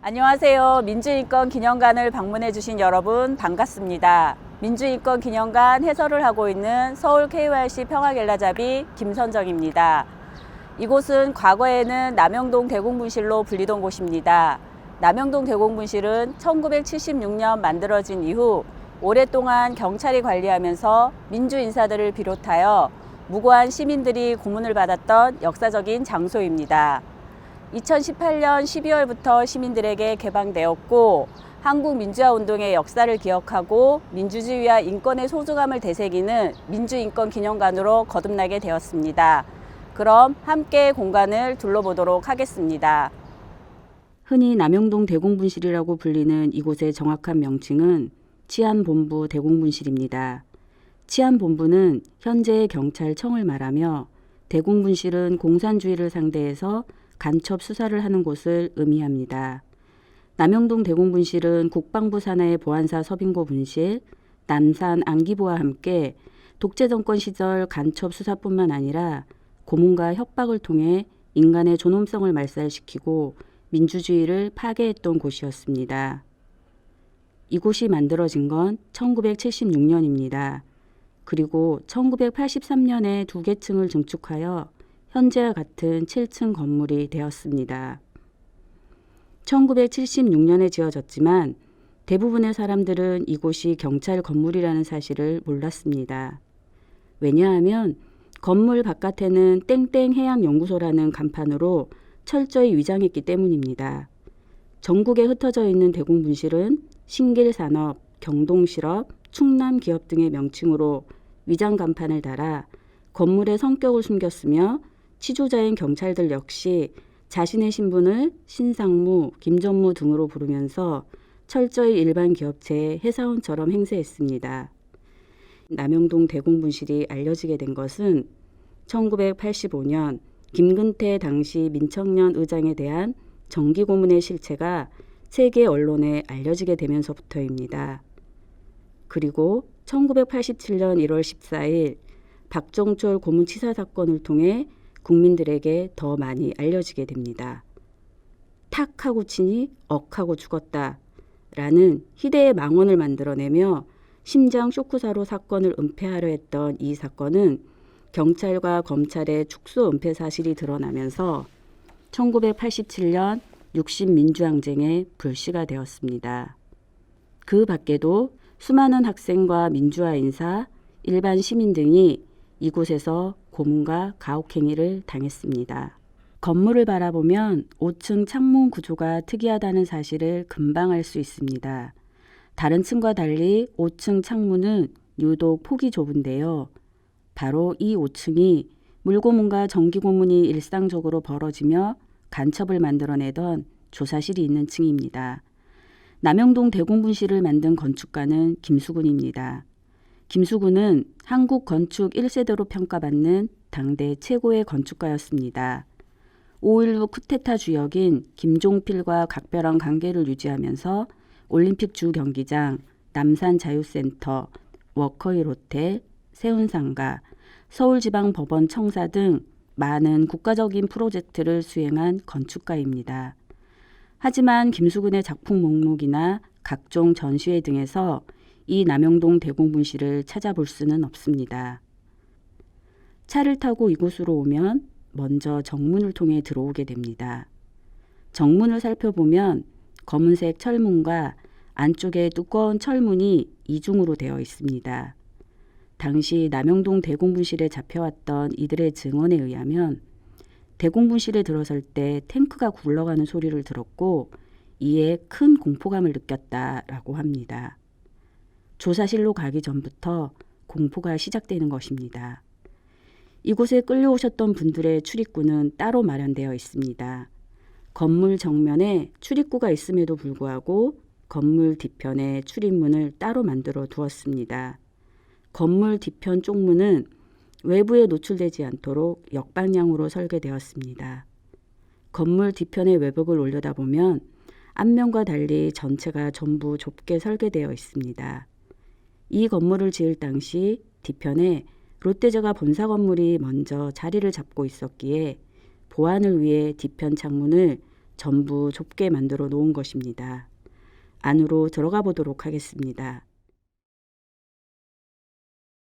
안녕하세요. 민주인권기념관을 방문해 주신 여러분 반갑습니다. 민주인권기념관 해설을 하고 있는 서울 KYC 평화겔라잡이 김선정입니다. 이곳은 과거에는 남영동 대공분실로 불리던 곳입니다. 남영동 대공분실은 1976년 만들어진 이후 오랫동안 경찰이 관리하면서 민주인사들을 비롯하여 무고한 시민들이 고문을 받았던 역사적인 장소입니다. 2018년 12월부터 시민들에게 개방되었고 한국민주화운동의 역사를 기억하고 민주주의와 인권의 소중함을 되새기는 민주인권기념관으로 거듭나게 되었습니다. 그럼 함께 공간을 둘러보도록 하겠습니다. 흔히 남영동 대공분실이라고 불리는 이곳의 정확한 명칭은 치안본부 대공분실입니다. 치안본부는 현재의 경찰청을 말하며 대공분실은 공산주의를 상대해서 간첩 수사를 하는 곳을 의미합니다. 남영동 대공분실은 국방부 산하의 보안사 서빙고 분실, 남산 안기부와 함께 독재정권 시절 간첩 수사뿐만 아니라 고문과 협박을 통해 인간의 존엄성을 말살시키고 민주주의를 파괴했던 곳이었습니다. 이곳이 만들어진 건 1976년입니다. 그리고 1983년에 2개 층을 증축하여 현재와 같은 7층 건물이 되었습니다. 1976년에 지어졌지만 대부분의 사람들은 이곳이 경찰 건물이라는 사실을 몰랐습니다. 왜냐하면 건물 바깥에는 땡땡 해양연구소라는 간판으로 철저히 위장했기 때문입니다. 전국에 흩어져 있는 대공분실은 신길산업, 경동실업, 충남기업 등의 명칭으로 위장 간판을 달아 건물의 성격을 숨겼으며 취조자인 경찰들 역시 자신의 신분을 신상무, 김전무 등으로 부르면서 철저히 일반 기업체의 회사원처럼 행세했습니다. 남영동 대공분실이 알려지게 된 것은 1985년 김근태 당시 민청년 의장에 대한 정기고문의 실체가 세계 언론에 알려지게 되면서부터입니다. 그리고 1987년 1월 14일 박정철 고문치사 사건을 통해 국민들에게 더 많이 알려지게 됩니다. 탁 하고 치니 억하고 죽었다 라는 희대의 망언을 만들어내며 심장 쇼크사로 사건을 은폐하려 했던 이 사건은 경찰과 검찰의 축소 은폐 사실이 드러나면서 1987년 60민주항쟁의 불씨가 되었습니다. 그 밖에도 수많은 학생과 민주화 인사, 일반 시민 등이 이곳에서 고문과 가혹행위를 당했습니다. 건물을 바라보면 5층 창문 구조가 특이하다는 사실을 금방 알 수 있습니다. 다른 층과 달리 5층 창문은 유독 폭이 좁은데요. 바로 이 5층이 물고문과 정기고문이 일상적으로 벌어지며 간첩을 만들어내던 조사실이 있는 층입니다. 남영동 대공분실을 만든 건축가는 김수근입니다. 김수근은 한국 건축 1세대로 평가받는 당대 최고의 건축가였습니다. 5.16 쿠데타 주역인 김종필과 각별한 관계를 유지하면서 올림픽 주경기장, 남산자유센터, 워커힐 호텔, 세운상가, 서울지방법원 청사 등 많은 국가적인 프로젝트를 수행한 건축가입니다. 하지만 김수근의 작품 목록이나 각종 전시회 등에서 이 남영동 대공분실을 찾아볼 수는 없습니다. 차를 타고 이곳으로 오면 먼저 정문을 통해 들어오게 됩니다. 정문을 살펴보면 검은색 철문과 안쪽에 두꺼운 철문이 이중으로 되어 있습니다. 당시 남영동 대공분실에 잡혀왔던 이들의 증언에 의하면 대공분실에 들어설 때 탱크가 굴러가는 소리를 들었고 이에 큰 공포감을 느꼈다라고 합니다. 조사실로 가기 전부터 공포가 시작되는 것입니다. 이곳에 끌려오셨던 분들의 출입구는 따로 마련되어 있습니다. 건물 정면에 출입구가 있음에도 불구하고 건물 뒤편에 출입문을 따로 만들어 두었습니다. 건물 뒤편 쪽문은 외부에 노출되지 않도록 역방향으로 설계되었습니다. 건물 뒤편의 외벽을 올려다보면 앞면과 달리 전체가 전부 좁게 설계되어 있습니다. 이 건물을 지을 당시 뒤편에 롯데제과 본사 건물이 먼저 자리를 잡고 있었기에 보안을 위해 뒤편 창문을 전부 좁게 만들어 놓은 것입니다. 안으로 들어가 보도록 하겠습니다.